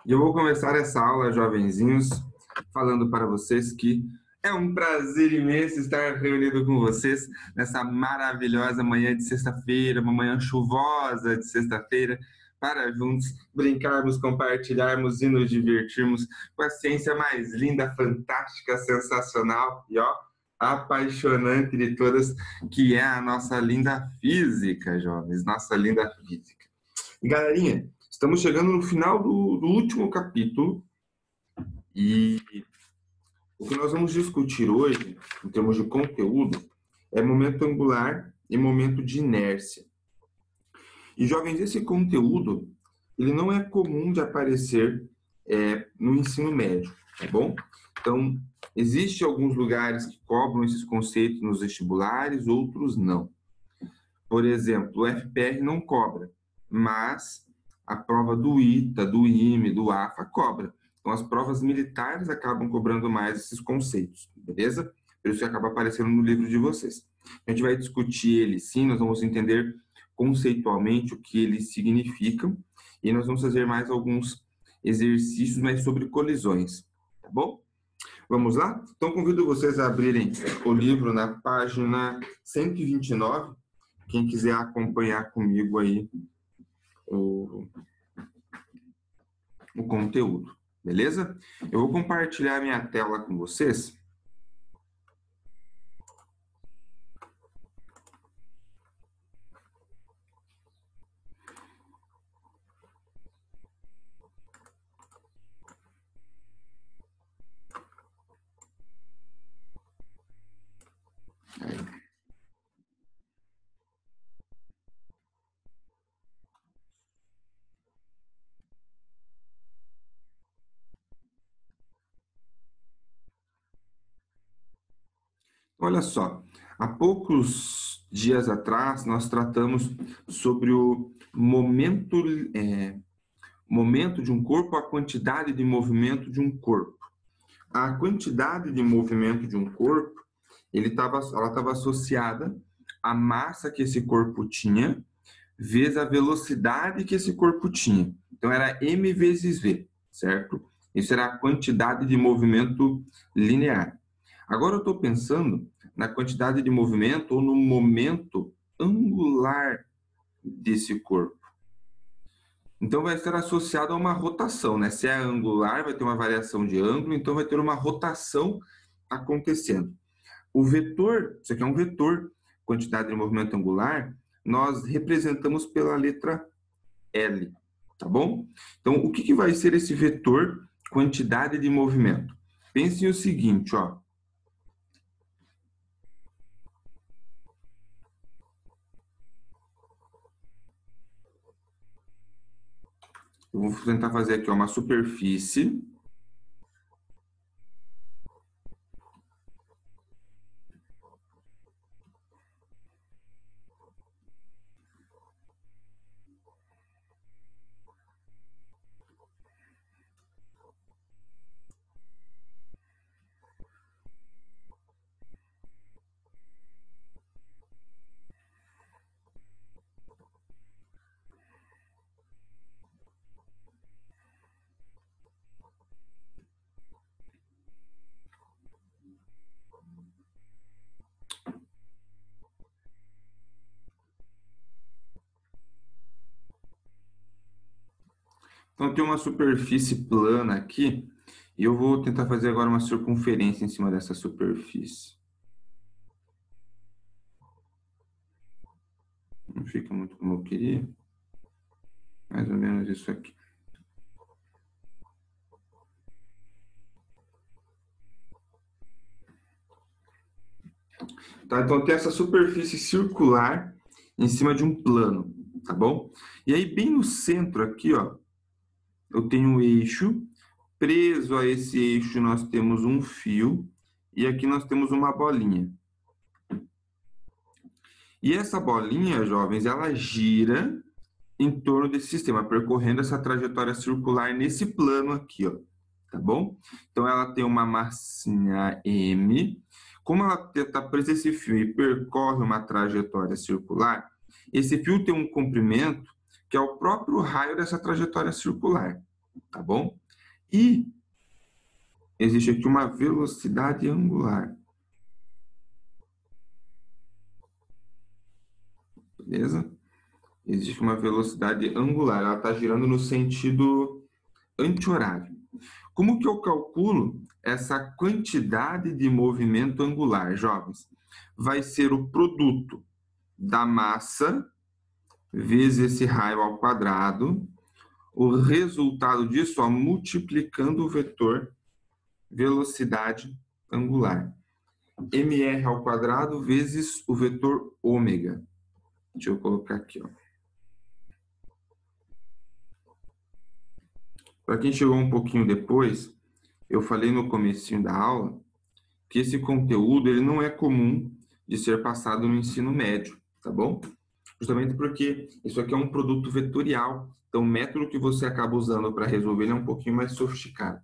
E eu vou começar essa aula, jovenzinhos, falando para vocês que é um prazer imenso estar reunido com vocês nessa maravilhosa manhã de sexta-feira, uma manhã chuvosa de sexta-feira, para juntos brincarmos, compartilharmos e nos divertirmos com a ciência mais linda, fantástica, sensacional e apaixonante de todas, que é a nossa linda física, jovens, nossa linda física. E galerinha, estamos chegando no final do último capítulo e o que nós vamos discutir hoje, em termos de conteúdo, é momento angular e momento de inércia. E, jovens, esse conteúdo, ele não é comum de aparecer no ensino médio, tá bom? Então, existem alguns lugares que cobram esses conceitos nos vestibulares, outros não. Por exemplo, o FPR não cobra, mas a prova do ITA, do IME, do AFA cobra. Então, as provas militares acabam cobrando mais esses conceitos, beleza? Por isso que acaba aparecendo no livro de vocês. A gente vai discutir eles sim, nós vamos entender conceitualmente o que eles significam e nós vamos fazer mais alguns exercícios, mas sobre colisões, tá bom? Vamos lá? Então, convido vocês a abrirem o livro na página 129, quem quiser acompanhar comigo aí o conteúdo, beleza? Eu vou compartilhar minha tela com vocês. Olha só, há poucos dias atrás nós tratamos sobre o momento de um corpo, a quantidade de movimento de um corpo. A quantidade de movimento de um corpo, ela estava associada à massa que esse corpo tinha, vezes a velocidade que esse corpo tinha. Então, era m vezes v, certo? Isso era a quantidade de movimento linear. Agora eu estou pensando na quantidade de movimento ou no momento angular desse corpo. Então, vai estar associado a uma rotação, né? Se é angular, vai ter uma variação de ângulo, então vai ter uma rotação acontecendo. O vetor, isso aqui é um vetor, quantidade de movimento angular, nós representamos pela letra L, tá bom? Então, o que vai ser esse vetor quantidade de movimento? Pense o seguinte, ó. Eu vou tentar fazer aqui uma superfície. Então, tem uma superfície plana aqui, e eu vou tentar fazer agora uma circunferência em cima dessa superfície. Não fica muito como eu queria. Mais ou menos isso aqui. Tá, então, tem essa superfície circular em cima de um plano, tá bom? E aí, bem no centro aqui, ó, eu tenho um eixo. Preso a esse eixo, nós temos um fio. E aqui nós temos uma bolinha. E essa bolinha, jovens, ela gira em torno desse sistema, percorrendo essa trajetória circular nesse plano aqui, ó, tá bom? Então, ela tem uma massinha M. Como ela está presa a esse fio e percorre uma trajetória circular, esse fio tem um comprimento que é o próprio raio dessa trajetória circular, tá bom? E existe aqui uma velocidade angular. Beleza? Existe uma velocidade angular, ela está girando no sentido anti-horário. Como que eu calculo essa quantidade de movimento angular, jovens? Vai ser o produto da massa vezes esse raio ao quadrado, o resultado disso, ó, multiplicando o vetor velocidade angular. mr ao quadrado vezes o vetor ômega. Deixa eu colocar aqui, ó. Para quem chegou um pouquinho depois, eu falei no comecinho da aula que esse conteúdo ele não é comum de ser passado no ensino médio, tá bom? Justamente porque isso aqui é um produto vetorial, então o método que você acaba usando para resolver ele é um pouquinho mais sofisticado.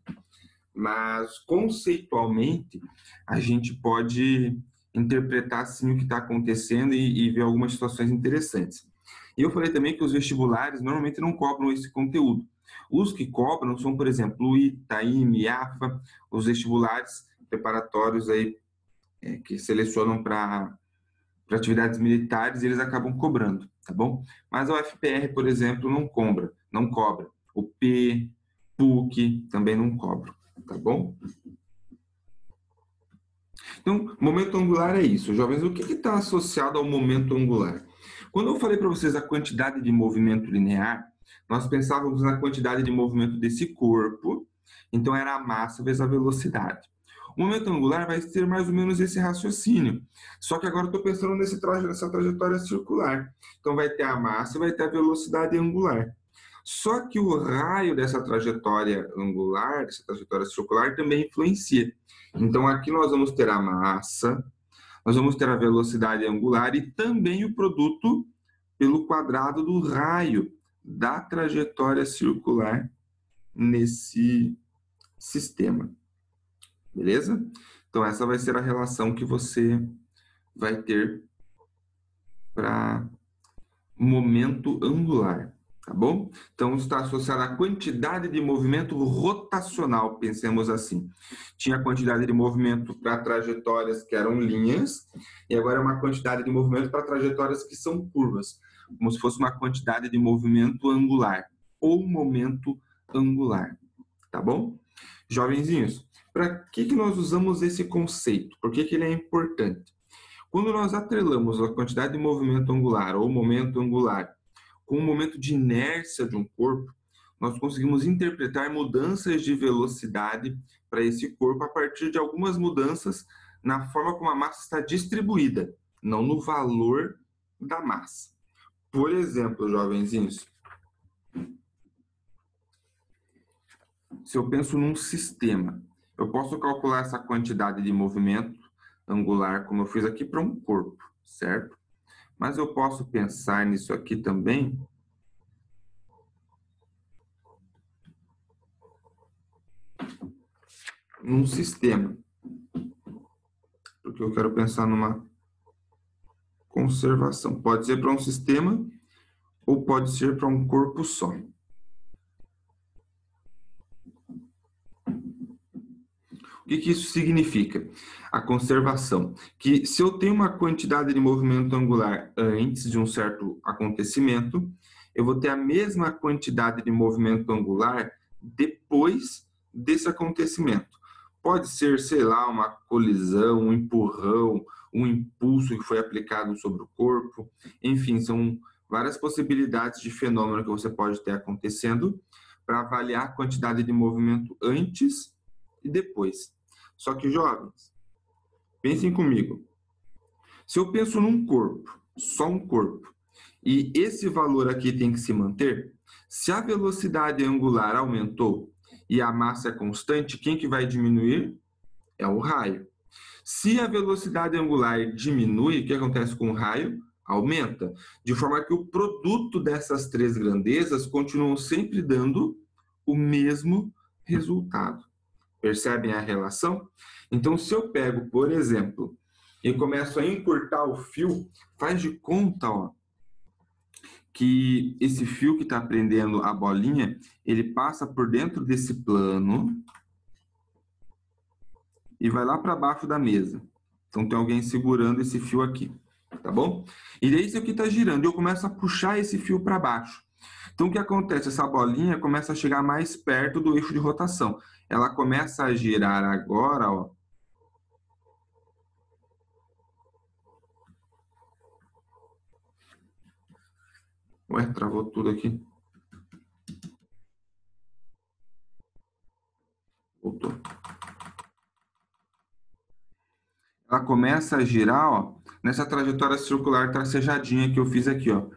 Mas, conceitualmente, a gente pode interpretar, sim, o que está acontecendo e ver algumas situações interessantes. E eu falei também que os vestibulares normalmente não cobram esse conteúdo. Os que cobram são, por exemplo, o ITA, IAFA, os vestibulares preparatórios aí, que selecionam para atividades militares, eles acabam cobrando, tá bom? Mas a UFPR, por exemplo, não cobra. O PUC também não cobra, tá bom? Então, momento angular é isso. Jovens, o que está associado ao momento angular? Quando eu falei para vocês a quantidade de movimento linear, nós pensávamos na quantidade de movimento desse corpo, então era a massa vezes a velocidade. O momento angular vai ser mais ou menos esse raciocínio, só que agora eu estou pensando nessa trajetória circular. Então vai ter a massa e vai ter a velocidade angular. Só que o raio dessa trajetória angular, dessa trajetória circular, também influencia. Então aqui nós vamos ter a massa, nós vamos ter a velocidade angular e também o produto pelo quadrado do raio da trajetória circular nesse sistema. Beleza? Então essa vai ser a relação que você vai ter para momento angular, tá bom? Então está associado à quantidade de movimento rotacional, pensemos assim. Tinha a quantidade de movimento para trajetórias que eram linhas, e agora é uma quantidade de movimento para trajetórias que são curvas, como se fosse uma quantidade de movimento angular, ou momento angular, tá bom? Jovenzinhos, para que nós usamos esse conceito? Por que ele é importante? Quando nós atrelamos a quantidade de movimento angular ou momento angular com o momento de inércia de um corpo, nós conseguimos interpretar mudanças de velocidade para esse corpo a partir de algumas mudanças na forma como a massa está distribuída, não no valor da massa. Por exemplo, jovenzinhos, se eu penso num sistema, eu posso calcular essa quantidade de movimento angular, como eu fiz aqui, para um corpo, certo? Mas eu posso pensar nisso aqui também num sistema, porque eu quero pensar numa conservação. Pode ser para um sistema ou pode ser para um corpo só. O que isso significa? A conservação. Que se eu tenho uma quantidade de movimento angular antes de um certo acontecimento, eu vou ter a mesma quantidade de movimento angular depois desse acontecimento. Pode ser, sei lá, uma colisão, um empurrão, um impulso que foi aplicado sobre o corpo. Enfim, são várias possibilidades de fenômeno que você pode ter acontecendo para avaliar a quantidade de movimento antes e depois. Só que, jovens, pensem comigo. Se eu penso num corpo, só um corpo, e esse valor aqui tem que se manter, se a velocidade angular aumentou e a massa é constante, quem que vai diminuir? É o raio. Se a velocidade angular diminui, o que acontece com o raio? Aumenta. De forma que o produto dessas três grandezas continuam sempre dando o mesmo resultado. Percebem a relação? Então, se eu pego, por exemplo, e começo a encurtar o fio, faz de conta, ó, que esse fio que está prendendo a bolinha, ele passa por dentro desse plano e vai lá para baixo da mesa. Então tem alguém segurando esse fio aqui, tá bom? E daí isso aqui está girando e eu começo a puxar esse fio para baixo. Então o que acontece? Essa bolinha começa a chegar mais perto do eixo de rotação. Ela começa a girar agora, ó. Ué, travou tudo aqui. Voltou. Ela começa a girar, ó, nessa trajetória circular tracejadinha que eu fiz aqui, ó.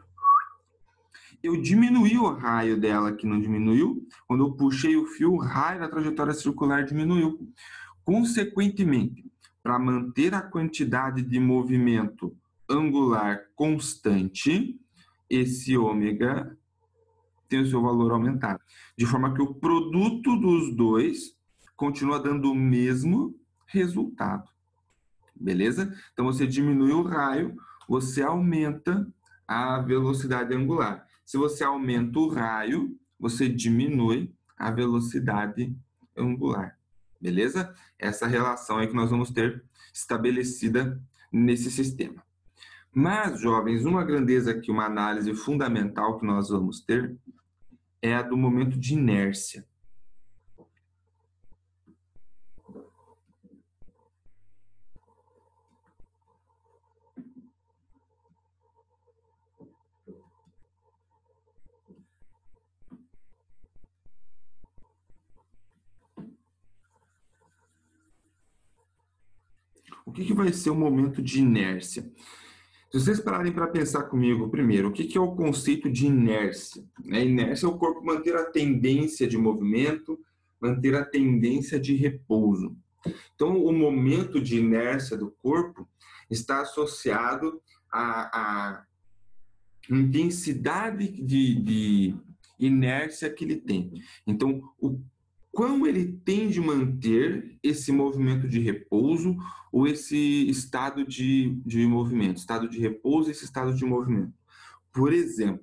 Eu diminuí o raio dela, que não diminuiu. Quando eu puxei o fio, o raio da trajetória circular diminuiu. Consequentemente, para manter a quantidade de movimento angular constante, esse ômega tem o seu valor aumentado. De forma que o produto dos dois continua dando o mesmo resultado. Beleza? Então, você diminui o raio, você aumenta a velocidade angular. Se você aumenta o raio, você diminui a velocidade angular. Beleza? Essa relação é que nós vamos ter estabelecida nesse sistema. Mas, jovens, uma grandeza aqui, uma análise fundamental que nós vamos ter é a do momento de inércia. O que vai ser o momento de inércia? Se vocês pararem para pensar comigo, primeiro, o que é o conceito de inércia? Inércia é o corpo manter a tendência de movimento, manter a tendência de repouso. Então, o momento de inércia do corpo está associado à intensidade de inércia que ele tem. Então, o quão ele tem de manter esse movimento de repouso ou esse estado de movimento, estado de repouso e esse estado de movimento. Por exemplo,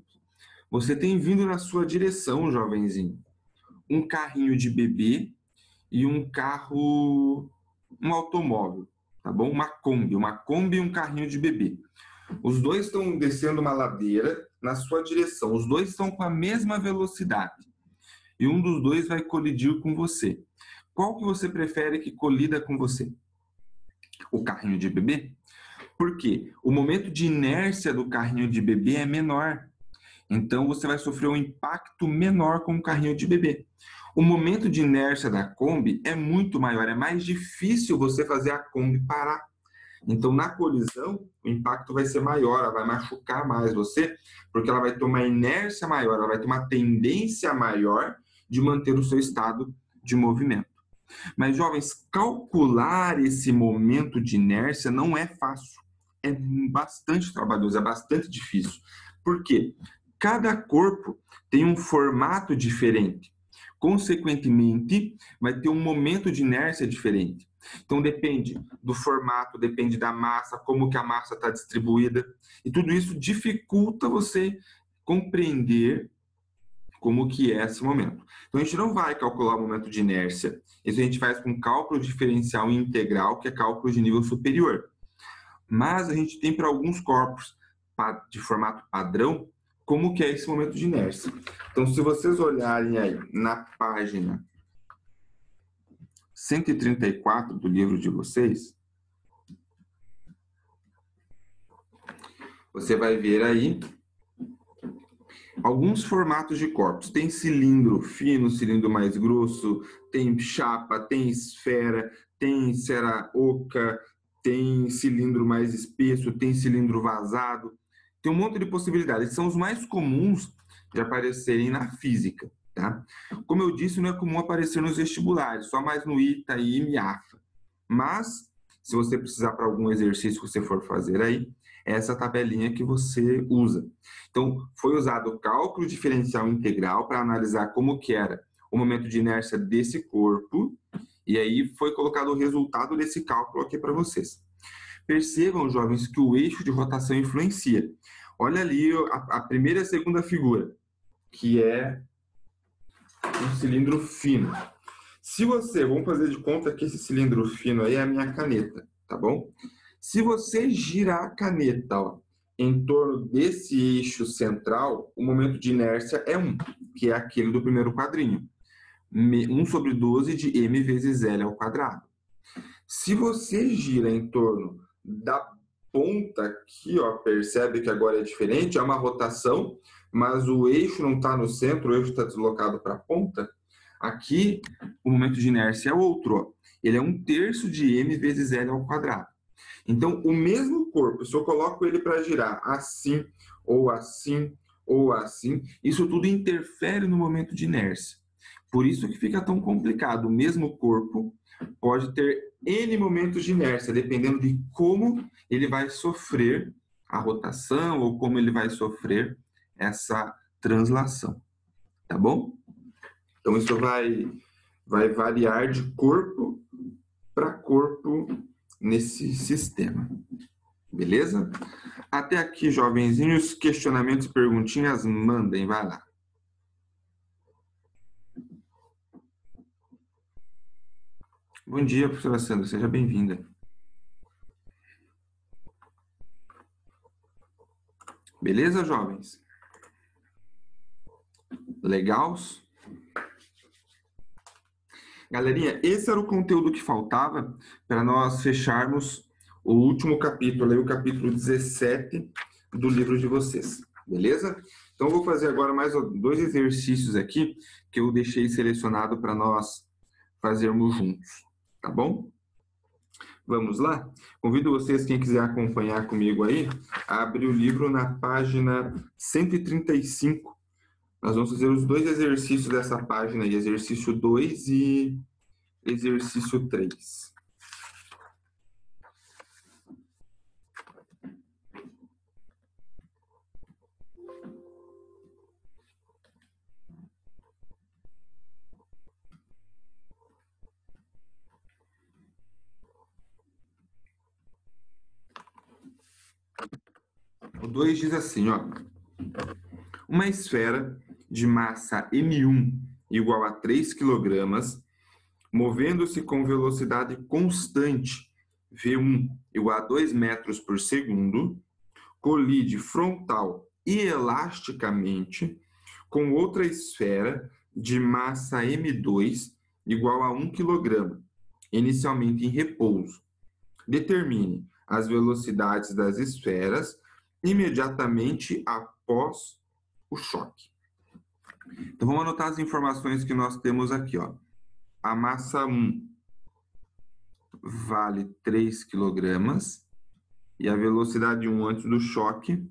você tem vindo na sua direção, jovenzinho, um carrinho de bebê e um carro, um automóvel, tá bom? Uma Kombi e um carrinho de bebê. Os dois estão descendo uma ladeira na sua direção, os dois estão com a mesma velocidade e um dos dois vai colidir com você. Qual que você prefere que colida com você? O carrinho de bebê? Por quê? O momento de inércia do carrinho de bebê é menor. Então, você vai sofrer um impacto menor com o carrinho de bebê. O momento de inércia da Kombi é muito maior, é mais difícil você fazer a Kombi parar. Então, na colisão, o impacto vai ser maior, ela vai machucar mais você, porque ela vai ter uma inércia maior, ela vai ter uma tendência maior de manter o seu estado de movimento. Mas, jovens, calcular esse momento de inércia não é fácil. É bastante trabalhoso, é bastante difícil. Por quê? Cada corpo tem um formato diferente. Consequentemente, vai ter um momento de inércia diferente. Então, depende do formato, depende da massa, como que a massa está distribuída. E tudo isso dificulta você compreender como que é esse momento. Então, a gente não vai calcular o momento de inércia. Isso a gente faz com cálculo diferencial integral, que é cálculo de nível superior. Mas a gente tem para alguns corpos de formato padrão, como que é esse momento de inércia. Então, se vocês olharem aí na página 134 do livro de vocês, você vai ver aí alguns formatos de corpos. Tem cilindro fino, cilindro mais grosso, tem chapa, tem esfera, tem cera oca, tem cilindro mais espesso, tem cilindro vazado. Tem um monte de possibilidades. São os mais comuns de aparecerem na física, tá? Como eu disse, não é comum aparecer nos vestibulares, só mais no ITA, IME e AFA. Mas, se você precisar para algum exercício que você for fazer aí, é essa tabelinha que você usa. Então, foi usado o cálculo diferencial integral para analisar como que era o momento de inércia desse corpo, e aí foi colocado o resultado desse cálculo aqui para vocês. Percebam, jovens, que o eixo de rotação influencia. Olha ali a primeira e a segunda figura, que é um cilindro fino. Se você, vamos fazer de conta que esse cilindro fino aí é a minha caneta, tá bom? Se você girar a caneta, ó, em torno desse eixo central, o momento de inércia é 1, que é aquele do primeiro quadrinho. 1/12 de m vezes L ao quadrado. Se você gira em torno da ponta aqui, ó, percebe que agora é diferente, é uma rotação, mas o eixo não está no centro, o eixo está deslocado para a ponta. Aqui, o momento de inércia é outro, ó. Ele é 1/3 de m vezes L ao quadrado. Então, o mesmo corpo, se eu coloco ele para girar assim, ou assim, ou assim, isso tudo interfere no momento de inércia. Por isso que fica tão complicado. O mesmo corpo pode ter N momentos de inércia, dependendo de como ele vai sofrer a rotação ou como ele vai sofrer essa translação. Tá bom? Então, isso vai variar de corpo para corpo nesse sistema. Beleza? Até aqui, jovenzinhos, questionamentos, perguntinhas, mandem, vai lá. Bom dia, professora Sandra, seja bem-vinda. Beleza, jovens? Legais? Galerinha, esse era o conteúdo que faltava para nós fecharmos o último capítulo, aí, o capítulo 17 do livro de vocês, beleza? Então, eu vou fazer agora mais 2 exercícios aqui que eu deixei selecionado para nós fazermos juntos, tá bom? Vamos lá? Convido vocês, quem quiser acompanhar comigo aí, a abrir o livro na página 135. Nós vamos fazer os 2 exercícios dessa página aí, exercício 2 e exercício 3. O 2 diz assim, ó. Uma esfera de massa m1 igual a 3 kg, movendo-se com velocidade constante, v1 igual a 2 metros por segundo, colide frontal e elasticamente com outra esfera de massa m2 igual a 1 kg, inicialmente em repouso. Determine as velocidades das esferas imediatamente após o choque. Então, vamos anotar as informações que nós temos aqui, ó. A massa 1 vale 3 kg e a velocidade 1 antes do choque,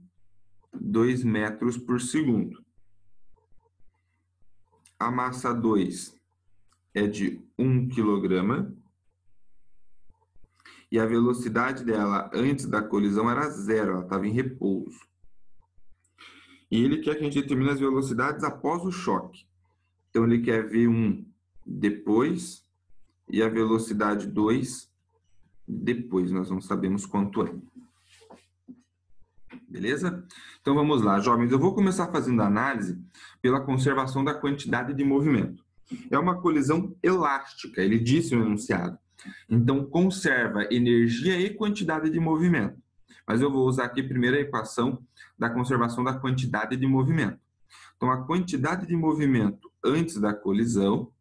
2 metros por segundo. A massa 2 é de 1 kg e a velocidade dela antes da colisão era 0, ela estava em repouso. E ele quer que a gente determine as velocidades após o choque. Então, ele quer V1 depois e a velocidade 2 depois. Nós não sabemos quanto é. Beleza? Então, vamos lá, jovens. Eu vou começar fazendo a análise pela conservação da quantidade de movimento. É uma colisão elástica, ele disse no enunciado. Então, conserva energia e quantidade de movimento. Mas eu vou usar aqui primeiro a equação da conservação da quantidade de movimento. Então, a quantidade de movimento antes da colisão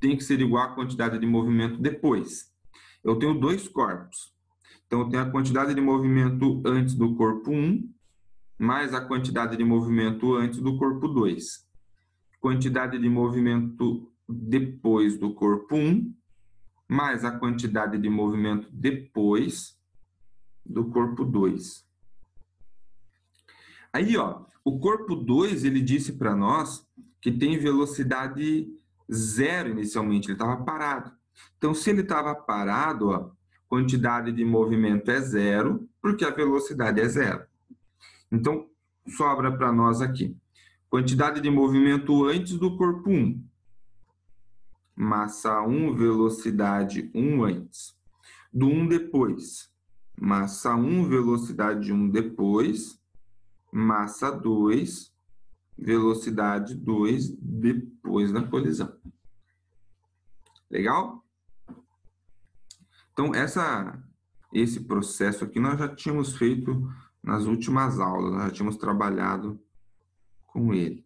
tem que ser igual à quantidade de movimento depois. Eu tenho 2 corpos. Então, eu tenho a quantidade de movimento antes do corpo 1, mais a quantidade de movimento antes do corpo 2. Quantidade de movimento depois do corpo 1, mais a quantidade de movimento depois do corpo 2. Aí, ó, o corpo 2, ele disse para nós que tem velocidade 0 inicialmente, ele estava parado. Então, se ele estava parado, ó, quantidade de movimento é 0, porque a velocidade é 0. Então, sobra para nós aqui. Quantidade de movimento antes do corpo 1. Massa 1, velocidade 1 antes. Do 1 depois. Massa 1, velocidade 1 depois. massa 2, velocidade 2 depois da colisão. Legal? Então, esse processo aqui nós já tínhamos feito nas últimas aulas, nós já tínhamos trabalhado com ele.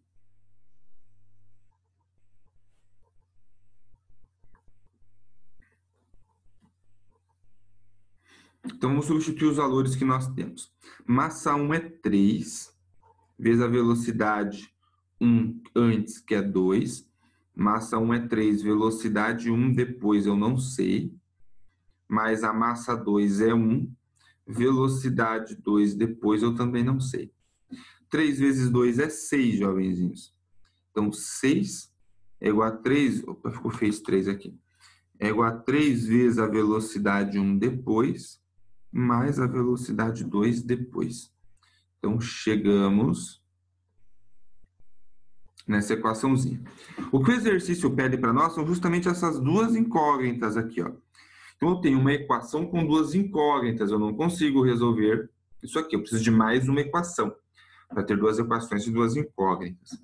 Então, vamos substituir os valores que nós temos. Massa 1 é 3, vezes a velocidade 1 antes, que é 2. Massa 1 é 3, velocidade 1 depois, eu não sei. Mais a massa 2 é 1, velocidade 2 depois, eu também não sei. 3 vezes 2 é 6, jovenzinhos. Então, 6 é igual a 3... Opa, ficou feio 3 aqui. É igual a 3 vezes a velocidade 1 depois, mais a velocidade 2 depois. Então, chegamos nessa equaçãozinha. O que o exercício pede para nós são justamente essas duas incógnitas aqui, ó. Então, eu tenho uma equação com duas incógnitas, eu não consigo resolver isso aqui, eu preciso de mais uma equação para ter duas equações e duas incógnitas.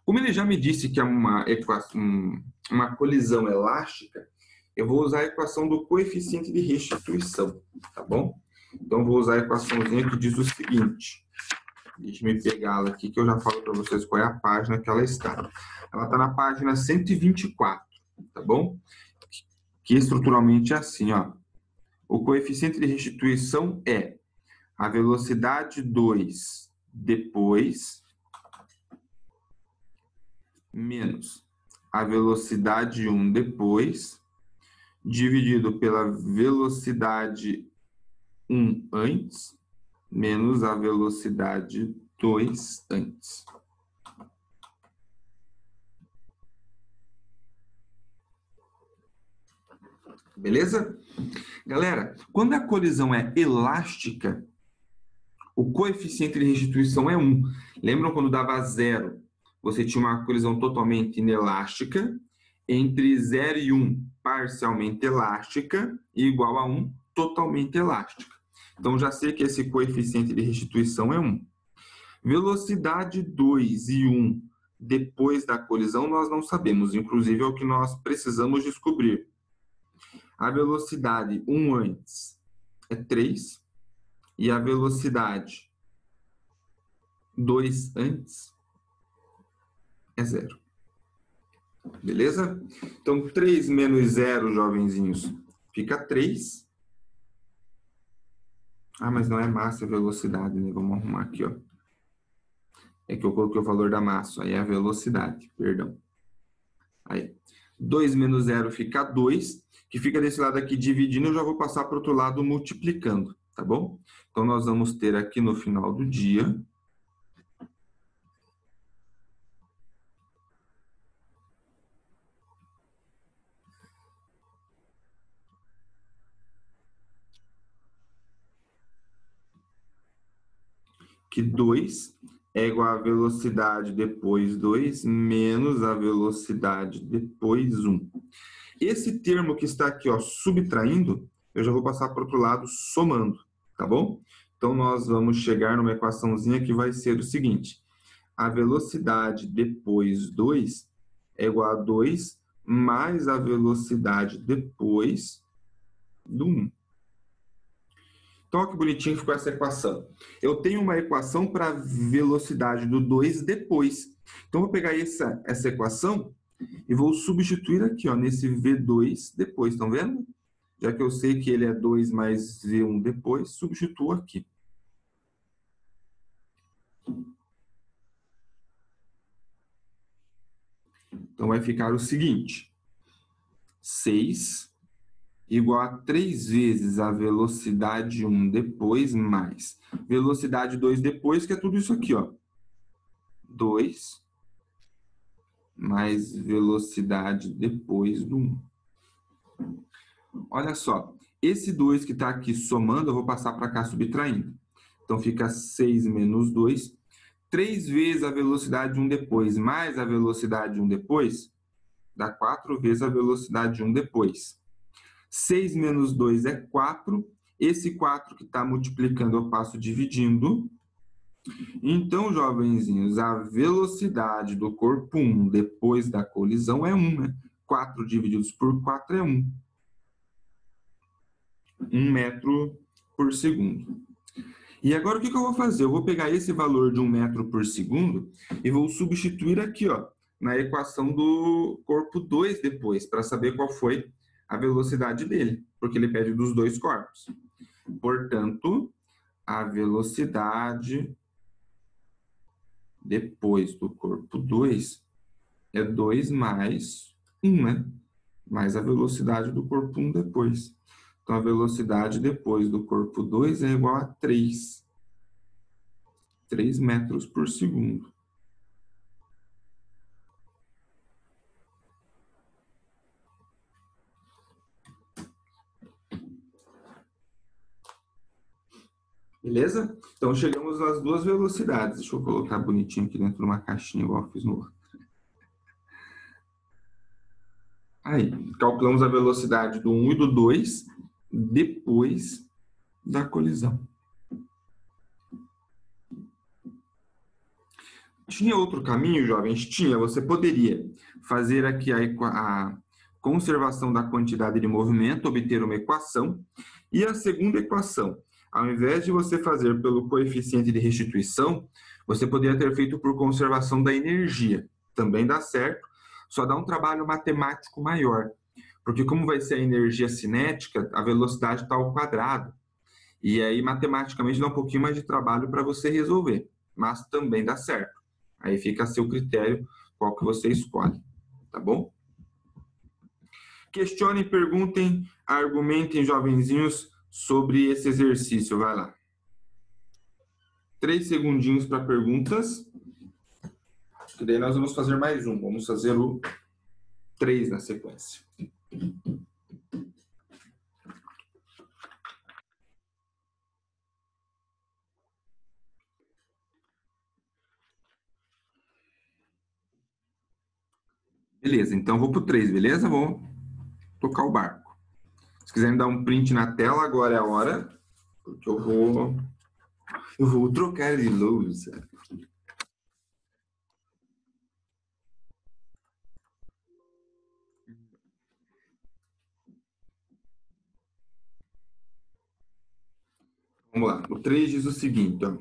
Como ele já me disse que é uma colisão elástica, eu vou usar a equação do coeficiente de restituição, tá bom? Então, vou usar a equaçãozinha que diz o seguinte. Deixa eu pegá-la aqui, que eu já falo para vocês qual é a página que ela está. Ela está na página 124, tá bom? Que estruturalmente é assim, ó. O coeficiente de restituição é a velocidade 2 depois menos a velocidade 1 depois, dividido pela velocidade 1 antes, menos a velocidade 2 antes. Beleza? Galera, quando a colisão é elástica, o coeficiente de restituição é 1. Lembram quando dava 0? Você tinha uma colisão totalmente inelástica, entre 0 e 1, parcialmente elástica, e igual a 1, totalmente elástica. Então, já sei que esse coeficiente de restituição é 1. Velocidade 2 e 1 depois da colisão, nós não sabemos. Inclusive, é o que nós precisamos descobrir. A velocidade 1 antes é 3 e a velocidade 2 antes é 0. Beleza? Então, 3 menos 0, jovenzinhos, fica 3. Ah, mas não é massa, é velocidade, né? Vamos arrumar aqui, ó. É que eu coloquei o valor da massa, aí é a velocidade, perdão. Aí, 2 menos 0 fica 2, que fica desse lado aqui dividindo, eu já vou passar para o outro lado multiplicando, tá bom? Então, nós vamos ter aqui no final do dia que 2 é igual a velocidade depois 2 menos a velocidade depois 1. Esse termo que está aqui, ó, subtraindo, eu já vou passar para o outro lado somando, tá bom? Então, nós vamos chegar numa equaçãozinha que vai ser o seguinte. A velocidade depois 2 é igual a 2 mais a velocidade depois do 1. Então, olha que bonitinho que ficou essa equação. Eu tenho uma equação para a velocidade do 2 depois. Então, vou pegar essa equação e vou substituir aqui, ó, nesse V2 depois. Estão vendo? Já que eu sei que ele é 2 mais V1 depois, substituo aqui. Então, vai ficar o seguinte. 6 igual a 3 vezes a velocidade 1 depois, mais velocidade 2 depois, que é tudo isso aqui, ó. 2 mais velocidade depois do 1. Olha só, esse 2 que está aqui somando, eu vou passar para cá subtraindo. Então, fica 6 menos 2. 3 vezes a velocidade 1 depois, mais a velocidade 1 depois, dá 4 vezes a velocidade 1 depois. 6 menos 2 é 4. Esse 4 que está multiplicando, eu passo dividindo. Então, jovenzinhos, a velocidade do corpo 1 depois da colisão é 1, né? 4 divididos por 4 é 1. 1 metro por segundo. E agora o que eu vou fazer? Eu vou pegar esse valor de 1 metro por segundo e vou substituir aqui, ó, na equação do corpo 2 depois, para saber qual foi a velocidade dele, porque ele pede dos dois corpos. Portanto, a velocidade depois do corpo 2 é 2 mais 1, né? Mais a velocidade do corpo 1 depois. Então, a velocidade depois do corpo 2 é igual a 3 metros por segundo. Beleza? Então, chegamos às duas velocidades. Deixa eu colocar bonitinho aqui dentro de uma caixinha, igual eu fiz no outro. Aí, calculamos a velocidade do 1 e do 2 depois da colisão. Tinha outro caminho, jovens? Tinha. Você poderia fazer aqui a conservação da quantidade de movimento, obter uma equação. E a segunda equação, ao invés de você fazer pelo coeficiente de restituição, você poderia ter feito por conservação da energia. Também dá certo, só dá um trabalho matemático maior. Porque como vai ser a energia cinética, a velocidade está ao quadrado. E aí, matematicamente, dá um pouquinho mais de trabalho para você resolver. Mas também dá certo. Aí fica a seu critério qual que você escolhe. Tá bom? Questionem, perguntem, argumentem, jovenzinhos, sobre esse exercício. Vai lá. 3 segundinhos para perguntas. E daí nós vamos fazer mais um. Vamos fazer o 3 na sequência. Beleza, então vou para o 3, beleza? Vou tocar o barco. Se quiserem dar um print na tela, agora é a hora. Porque eu vou trocar de lousa. Vamos lá. O 3 diz o seguinte, ó.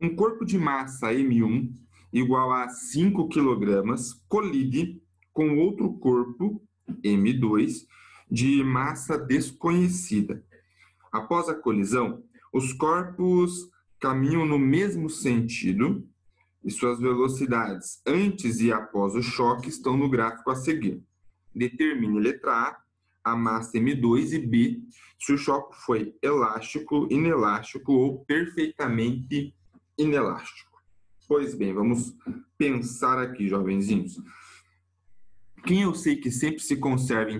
Um corpo de massa M1 igual a 5 kg colide com outro corpo M2 de massa desconhecida. Após a colisão, os corpos caminham no mesmo sentido e suas velocidades antes e após o choque estão no gráfico a seguir. Determine letra A massa M2 e B, se o choque foi elástico, inelástico ou perfeitamente inelástico. Pois bem, vamos pensar aqui, jovenzinhos. Quem eu sei que sempre se conserva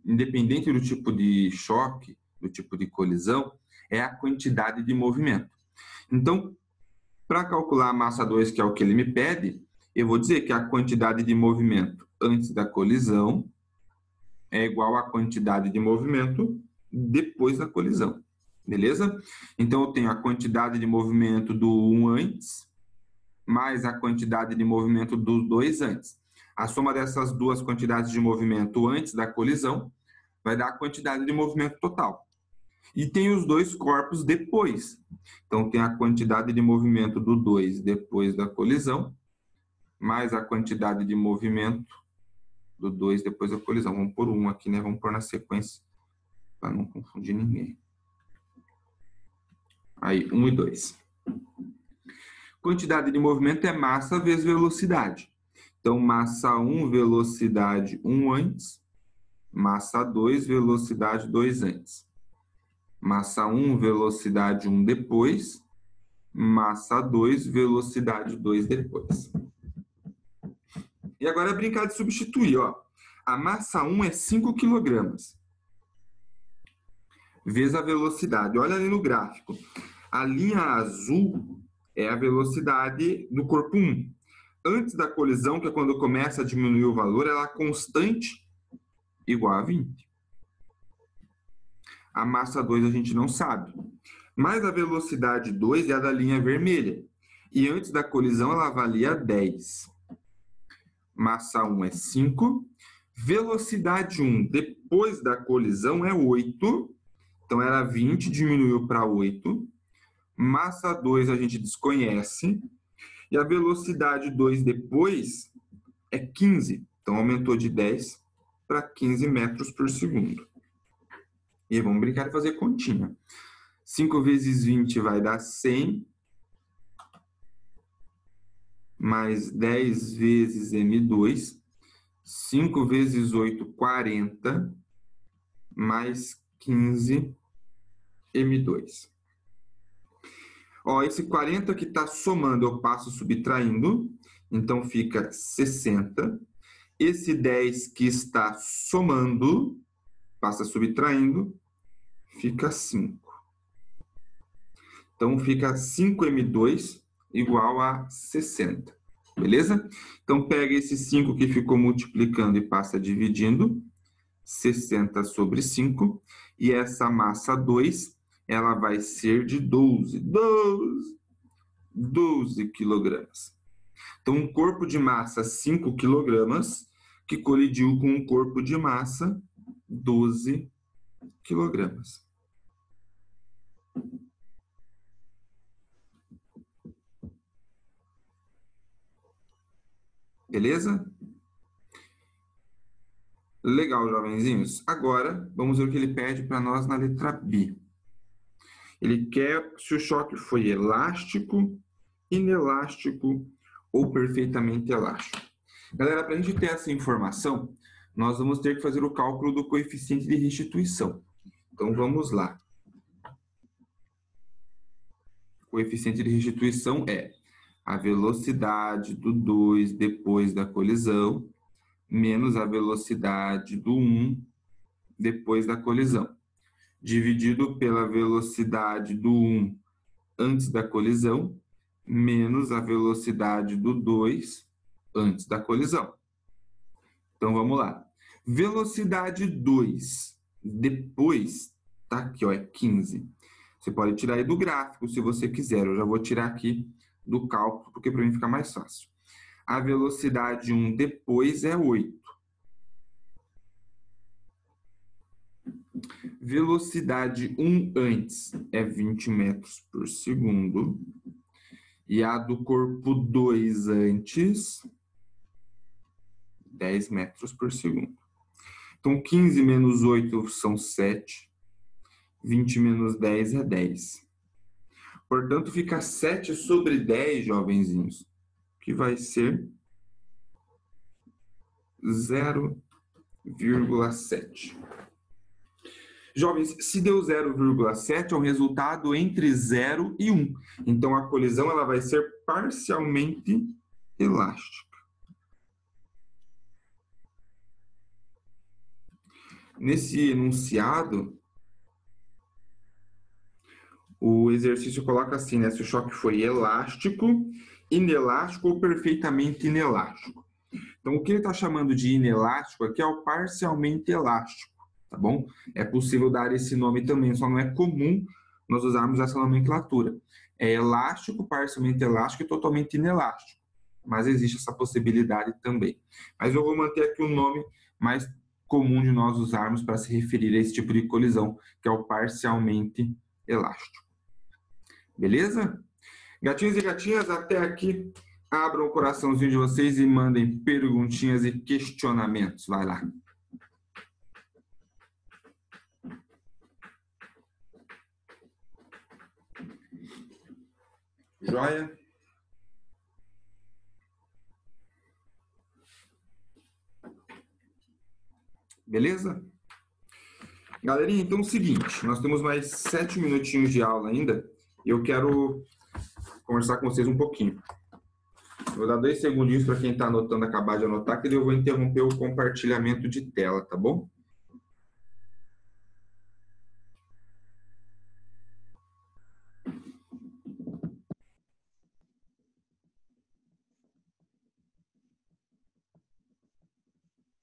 independente do tipo de choque, do tipo de colisão, é a quantidade de movimento. Então, para calcular a massa 2, que é o que ele me pede, eu vou dizer que a quantidade de movimento antes da colisão é igual à quantidade de movimento depois da colisão. Beleza? Então, eu tenho a quantidade de movimento do 1 antes, mais a quantidade de movimento do 2 antes. A soma dessas duas quantidades de movimento antes da colisão vai dar a quantidade de movimento total. E tem os dois corpos depois. Então, tem a quantidade de movimento do 2 depois da colisão, mais a quantidade de movimento do 2 depois da colisão. Vamos pôr 1 aqui, né? Vamos pôr na sequência, para não confundir ninguém. Aí, 1 e 2. Quantidade de movimento é massa vezes velocidade. Então, massa 1, velocidade 1 antes, massa 2, velocidade 2 antes. Massa 1, velocidade 1 depois, massa 2, velocidade 2 depois. E agora é brincar de substituir, ó. A massa 1 é 5 kg. Vezes a velocidade. Olha ali no gráfico. A linha azul é a velocidade do corpo 1. Antes da colisão, que é quando começa a diminuir o valor, ela é constante igual a 20. A massa 2 a gente não sabe. mais a velocidade 2 é a da linha vermelha. E antes da colisão, ela valia 10. Massa 1 é 5. Velocidade 1 depois da colisão é 8. Então, era 20, diminuiu para 8. Massa 2 a gente desconhece. E a velocidade 2 depois é 15. Então, aumentou de 10 para 15 metros por segundo. E vamos brincar de fazer continha. 5 vezes 20 vai dar 100. Mais 10 vezes M2. 5 vezes 8, 40. Mais 15 M2. Ó, esse 40 que está somando, eu passo subtraindo. Então, fica 60. Esse 10 que está somando, passa subtraindo, fica 5. Então, fica 5M2 igual a 60. Beleza? Então, pega esse 5 que ficou multiplicando e passa dividindo. 60 sobre 5. E essa massa 2, ela vai ser de 12 quilogramas. Então, um corpo de massa 5 quilogramas que colidiu com um corpo de massa 12 quilogramas. Beleza? Legal, jovenzinhos. Agora, vamos ver o que ele pede para nós na letra B. Ele quer se o choque foi elástico, inelástico ou perfeitamente elástico. Galera, para a gente ter essa informação, nós vamos ter que fazer o cálculo do coeficiente de restituição. Então, vamos lá. O coeficiente de restituição é a velocidade do 2 depois da colisão, menos a velocidade do 1 depois da colisão, dividido pela velocidade do 1 antes da colisão, menos a velocidade do 2 antes da colisão. Então, vamos lá. Velocidade 2 depois, tá aqui, ó, é 15. Você pode tirar aí do gráfico, se você quiser. Eu já vou tirar aqui do cálculo, porque para mim fica mais fácil. A velocidade 1 depois é 8. Velocidade 1 antes é 20 metros por segundo. E a do corpo 2 antes, 10 metros por segundo. Então, 15 menos 8 são 7. 20 menos 10 é 10. Portanto, fica 7 sobre 10, jovenzinhos, que vai ser 0,7. Jovens, se deu 0,7, é um resultado entre 0 e 1. Então, a colisão ela vai ser parcialmente elástica. Nesse enunciado, o exercício coloca assim, né? Se o choque foi elástico, inelástico ou perfeitamente inelástico. Então, o que ele está chamando de inelástico aqui é o parcialmente elástico, tá bom? É possível dar esse nome também, só não é comum nós usarmos essa nomenclatura. É elástico, parcialmente elástico e totalmente inelástico. Mas existe essa possibilidade também. Mas eu vou manter aqui o nome mais comum de nós usarmos para se referir a esse tipo de colisão, que é o parcialmente elástico. Beleza? Gatinhos e gatinhas, até aqui. Abram o coraçãozinho de vocês e mandem perguntinhas e questionamentos. Vai lá. Joia? Beleza? Galerinha, então é o seguinte, nós temos mais 7 minutinhos de aula ainda e eu quero conversar com vocês um pouquinho. Vou dar 2 segundinhos para quem está anotando acabar de anotar, que eu vou interromper o compartilhamento de tela, tá bom?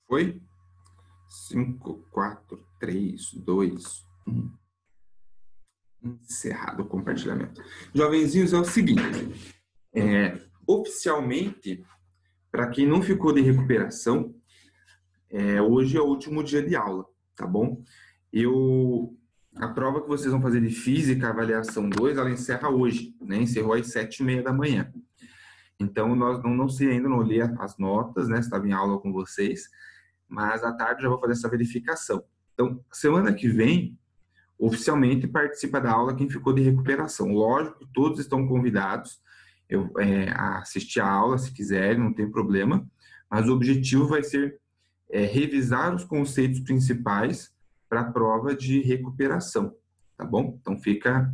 Foi? 5, 4, 3, 2, 1. Encerrado o compartilhamento. Jovenzinhos, é o seguinte, oficialmente, para quem não ficou de recuperação, hoje é o último dia de aula, tá bom? A prova que vocês vão fazer de física, avaliação 2, ela encerra hoje, né? Encerrou às 7h30 da manhã. Então, nós não sei ainda, não li as notas, né? Estava em aula com vocês, mas à tarde já vou fazer essa verificação. Então, semana que vem, oficialmente participa da aula quem ficou de recuperação. Lógico que todos estão convidados a assistir a aula, se quiserem, não tem problema, mas o objetivo vai ser revisar os conceitos principais para a prova de recuperação, tá bom? Então, fica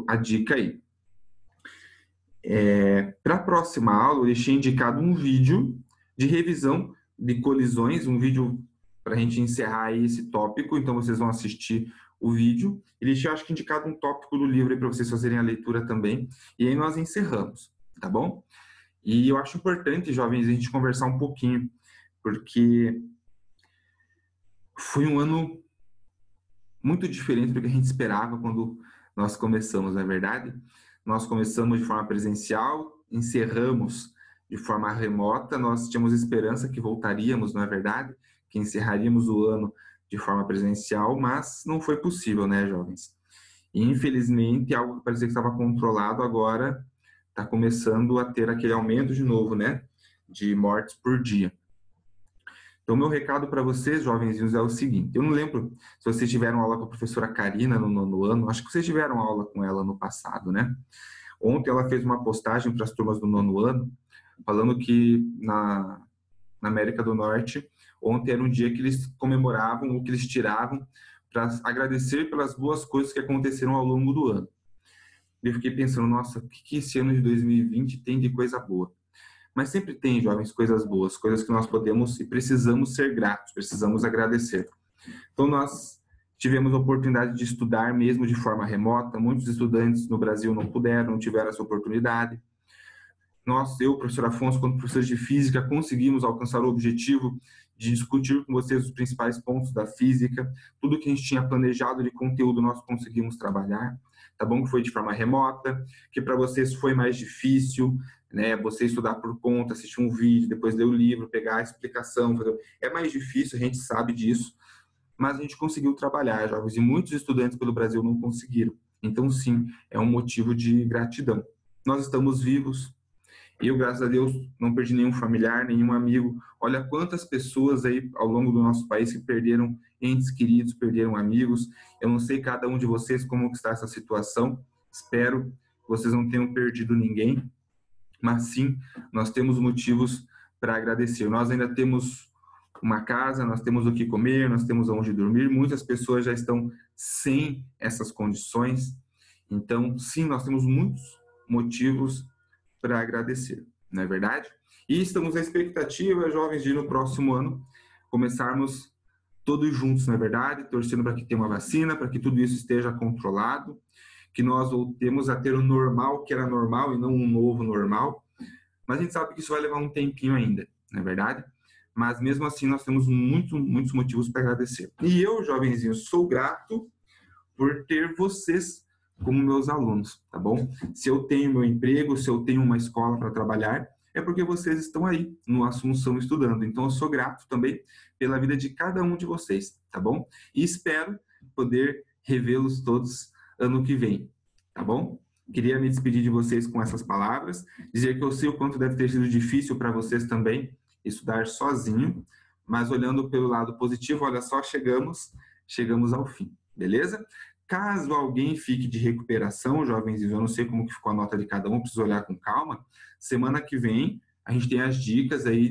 a dica aí. Para a próxima aula, eu deixei indicado um vídeo de revisão de colisões, um vídeo para a gente encerrar aí esse tópico, então vocês vão assistir o vídeo. E deixei, acho que, indicado um tópico do livro para vocês fazerem a leitura também, e aí nós encerramos, tá bom? E eu acho importante, jovens, a gente conversar um pouquinho, porque foi um ano muito diferente do que a gente esperava quando nós começamos, não é verdade? Nós começamos de forma presencial, encerramos de forma remota, nós tínhamos esperança que voltaríamos, não é verdade? Que encerraríamos o ano de forma presencial, mas não foi possível, né, jovens? E, infelizmente, algo que parecia que estava controlado agora está começando a ter aquele aumento de novo, né, de mortes por dia. Então, meu recado para vocês, jovenzinhos, é o seguinte. Eu não lembro se vocês tiveram aula com a professora Karina no 9º ano. Acho que vocês tiveram aula com ela no passado, né? Ontem ela fez uma postagem para as turmas do 9º ano, falando que na América do Norte, ontem era um dia que eles comemoravam, ou que eles tiravam para agradecer pelas boas coisas que aconteceram ao longo do ano. Eu fiquei pensando, nossa, o que esse ano de 2020 tem de coisa boa? Mas sempre tem, jovens, coisas boas, coisas que nós podemos e precisamos ser gratos, precisamos agradecer. Então, nós tivemos a oportunidade de estudar mesmo de forma remota. Muitos estudantes no Brasil não puderam, não tiveram essa oportunidade. Nós, eu, professor Afonso, como professor de física, conseguimos alcançar o objetivo de discutir com vocês os principais pontos da física. Tudo que a gente tinha planejado de conteúdo nós conseguimos trabalhar. Tá bom que foi de forma remota, que para vocês foi mais difícil, né? Você estudar por conta, assistir um vídeo, depois ler o livro, pegar a explicação. É mais difícil, a gente sabe disso, mas a gente conseguiu trabalhar, jovens, e muitos estudantes pelo Brasil não conseguiram. Então, sim, é um motivo de gratidão. Nós estamos vivos. Eu, graças a Deus, não perdi nenhum familiar, nenhum amigo. Olha quantas pessoas aí ao longo do nosso país que perderam entes queridos, perderam amigos. Eu não sei cada um de vocês como está essa situação. Espero que vocês não tenham perdido ninguém. Mas sim, nós temos motivos para agradecer. Nós ainda temos uma casa, nós temos o que comer, nós temos onde dormir. Muitas pessoas já estão sem essas condições. Então, sim, nós temos muitos motivos para agradecer, não é verdade? E estamos na expectativa, jovens, de no próximo ano começarmos todos juntos, não é verdade? Torcendo para que tenha uma vacina, para que tudo isso esteja controlado, que nós voltemos a ter o normal que era normal e não um novo normal. Mas a gente sabe que isso vai levar um tempinho ainda, não é verdade? Mas mesmo assim nós temos muitos motivos para agradecer. E eu, jovenzinhos, sou grato por ter vocês como meus alunos, tá bom? Se eu tenho meu emprego, se eu tenho uma escola para trabalhar, é porque vocês estão aí no Assunção estudando. Então, eu sou grato também pela vida de cada um de vocês, tá bom? E espero poder revê-los todos ano que vem, tá bom? Queria me despedir de vocês com essas palavras, dizer que eu sei o quanto deve ter sido difícil para vocês também estudar sozinho, mas olhando pelo lado positivo, olha só, chegamos ao fim, beleza? Caso alguém fique de recuperação, jovens, eu não sei como que ficou a nota de cada um, preciso olhar com calma. Semana que vem a gente tem as dicas aí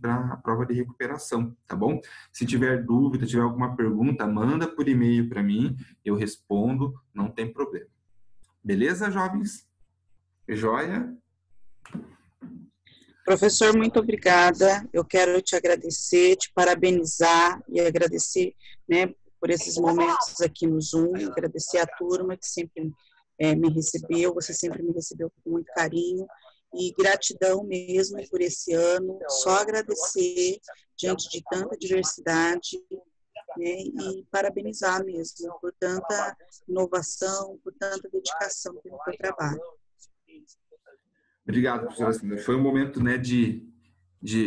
para a prova de recuperação, tá bom? Se tiver dúvida, tiver alguma pergunta, manda por e-mail para mim, eu respondo, não tem problema. Beleza, jovens? Joia? Professor, muito obrigada. Eu quero te agradecer, te parabenizar e agradecer, né, por esses momentos aqui no Zoom, agradecer a turma que sempre me recebeu, você sempre me recebeu com muito carinho, e gratidão mesmo por esse ano, só agradecer diante de tanta diversidade, né, e parabenizar mesmo por tanta inovação, por tanta dedicação pelo seu trabalho. Obrigado, professora Sandra. Foi um momento, né, de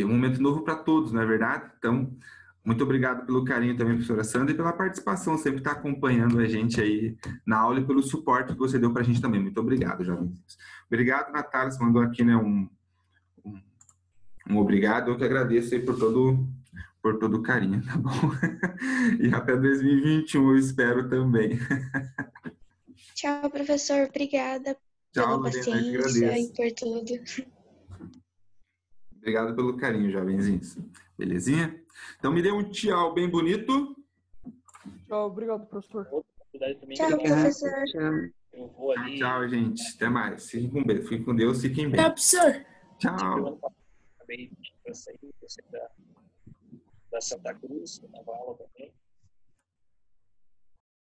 um momento novo para todos, não é verdade? Então, muito obrigado pelo carinho também, professora Sandra, e pela participação, sempre está acompanhando a gente aí na aula e pelo suporte que você deu para a gente também. Muito obrigado, jovens. Obrigado, Natália, você mandou aqui, né, um obrigado. Eu que agradeço aí por todo o carinho, tá bom? E até 2021 eu espero também. Tchau, professor. Obrigada Tchau, pela Lorena, eu que paciência e agradeço. por tudo. Obrigado pelo carinho, jovenzinhos. Belezinha? Então me dê um tchau bem bonito. Tchau, obrigado, professor. Tchau, professor. Tchau. Tchau, gente. Até mais. Fiquem com Deus, fiquem bem. Tchau, professor. Tchau. Acabei de sair da Santa Cruz, eu estava aula também.